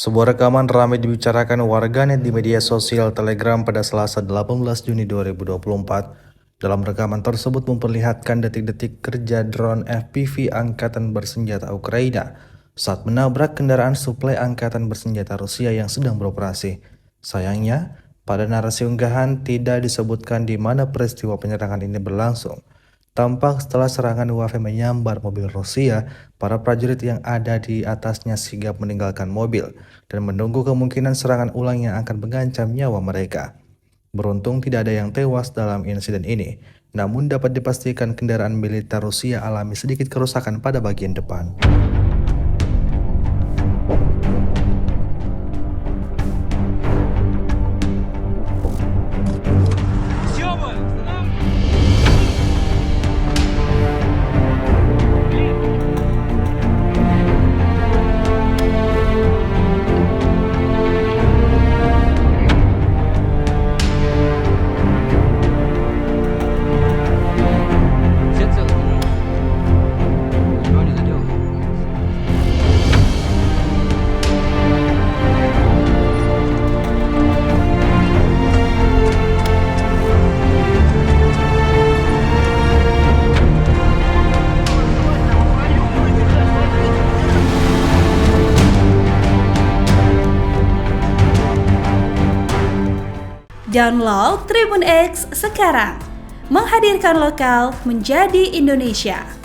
Sebuah rekaman ramai dibicarakan warganet di media sosial Telegram pada Selasa 18 Juni 2024. Dalam rekaman tersebut memperlihatkan detik-detik kerja drone FPV Angkatan Bersenjata Ukraina saat menabrak kendaraan suplai Angkatan Bersenjata Rusia yang sedang beroperasi. Sayangnya, pada narasi unggahan tidak disebutkan di mana peristiwa penyerangan ini berlangsung. Tampak setelah serangan UAV menyambar mobil Rusia, para prajurit yang ada di atasnya sigap meninggalkan mobil dan menunggu kemungkinan serangan ulang yang akan mengancam nyawa mereka. Beruntung tidak ada yang tewas dalam insiden ini, namun dapat dipastikan kendaraan militer Rusia alami sedikit kerusakan pada bagian depan. Download Tribun X sekarang, menghadirkan lokal menjadi Indonesia.